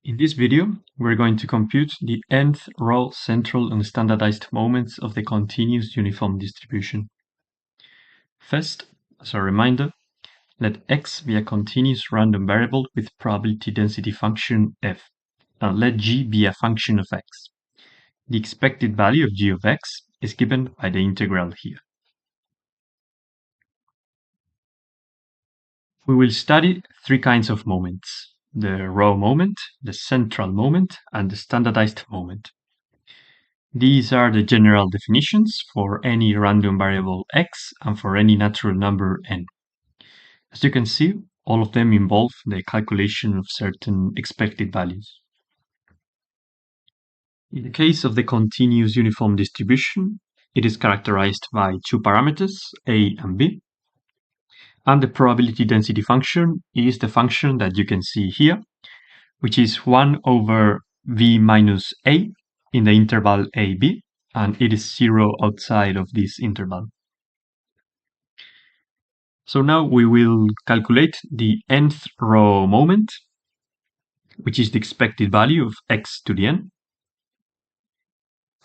In this video, we're going to compute the nth row central and standardized moments of the continuous uniform distribution. First, as a reminder, let x be a continuous random variable with probability density function f, and let g be a function of x. The expected value of g of x is given by the integral here. We will study three kinds of moments: the row moment, the central moment, and the standardized moment. These are the general definitions for any random variable x and for any natural number n. As you can see, all of them involve the calculation of certain expected values. In the case of the continuous uniform distribution, it is characterized by two parameters, a and b, and the probability density function is the function that you can see here, which is 1 over v minus a in the interval ab, and it is 0 outside of this interval. So now we will calculate the nth row moment, which is the expected value of x to the n.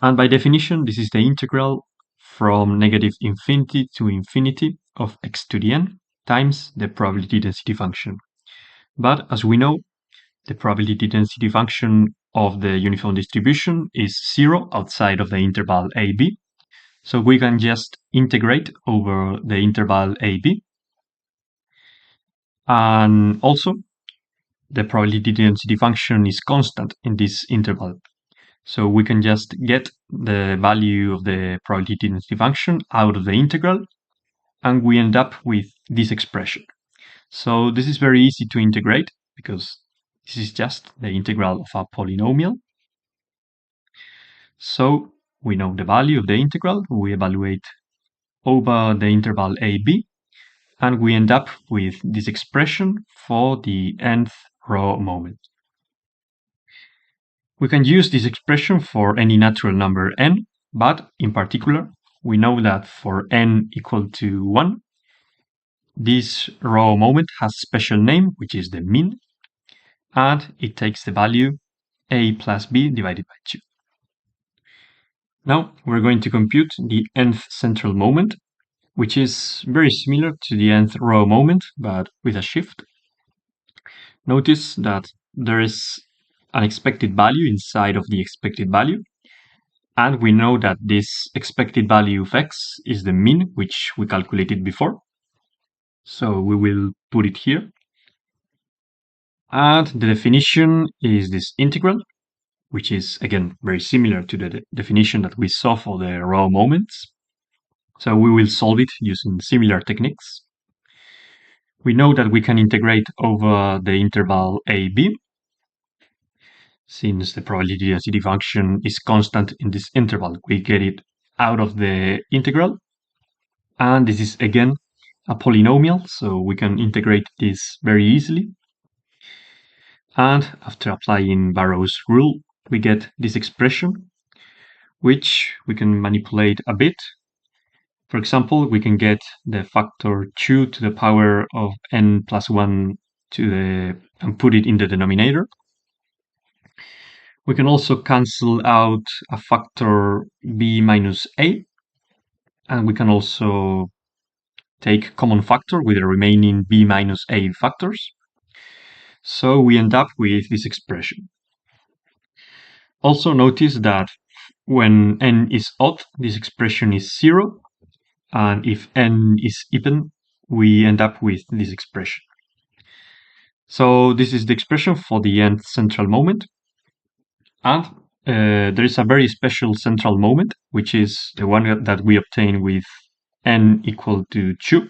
And by definition, this is the integral from negative infinity to infinity of x to the n times the probability density function. But as we know, the probability density function of the uniform distribution is 0 outside of the interval ab. So we can just integrate over the interval ab. And also, the probability density function is constant in this interval. So we can just get the value of the probability density function out of the integral, and we end up with this expression. So this is very easy to integrate because this is just the integral of a polynomial. So we know the value of the integral, we evaluate over the interval ab, and we end up with this expression for the nth row moment. We can use this expression for any natural number n, but in particular, we know that for n equal to 1, this row moment has a special name, which is the mean, and it takes the value a plus b divided by 2. Now we're going to compute the nth central moment, which is very similar to the nth row moment, but with a shift. Notice that there is an expected value inside of the expected value, and we know that this expected value of x is the mean, which we calculated before. So we will put it here. And the definition is this integral, which is again very similar to the definition that we saw for the row moments. So we will solve it using similar techniques. We know that we can integrate over the interval ab, since the probability density function is constant in this interval. We get it out of the integral, and this is again a polynomial, so we can integrate this very easily. And after applying Barrow's rule, we get this expression, which we can manipulate a bit. For example, we can get the factor 2 to the power of n plus 1 and put it in the denominator. We can also cancel out a factor b minus a, and we can also take common factor with the remaining b minus a factors. So we end up with this expression. Also notice that when n is odd, this expression is 0, and if n is even, we end up with this expression. So this is the expression for the nth central moment. And there is a very special central moment, which is the one that we obtain with n equal to 2.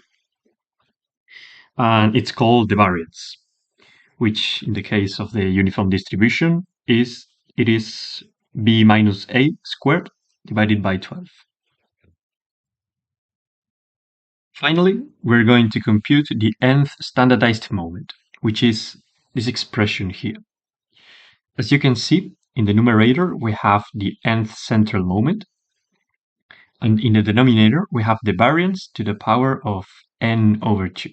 And it's called the variance, which in the case of the uniform distribution is b minus a squared divided by 12. Finally, we're going to compute the nth standardized moment, which is this expression here. As you can see, in the numerator, we have the nth central moment, and in the denominator, we have the variance to the power of n over 2.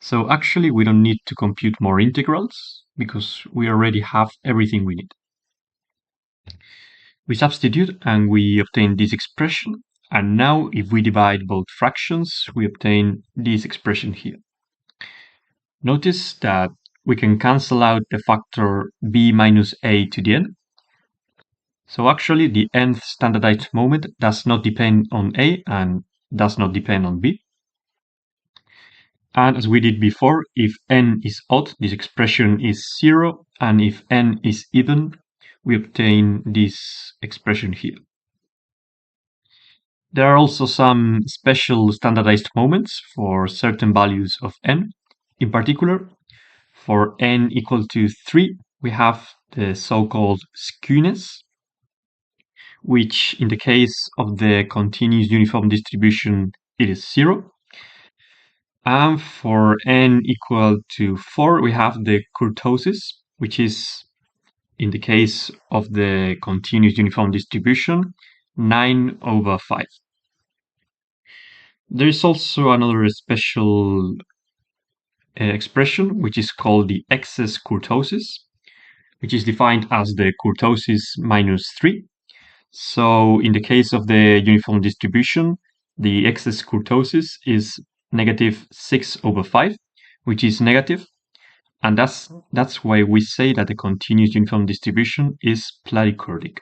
So actually, we don't need to compute more integrals because we already have everything we need. We substitute and we obtain this expression. And now if we divide both fractions, we obtain this expression here. Notice that we can cancel out the factor b minus a to the n. So actually the nth standardized moment does not depend on a and does not depend on b. And as we did before, if n is odd, this expression is 0, and if n is even, we obtain this expression here. There are also some special standardized moments for certain values of n. In particular, for n equal to 3, we have the so-called skewness, which in the case of the continuous uniform distribution, it is 0. And for n equal to 4, we have the kurtosis, which is, in the case of the continuous uniform distribution, 9/5. There is also another special expression, which is called the excess kurtosis, which is defined as the kurtosis minus 3. So in the case of the uniform distribution, the excess kurtosis is -6/5, which is negative. And that's why we say that the continuous uniform distribution is platykurtic.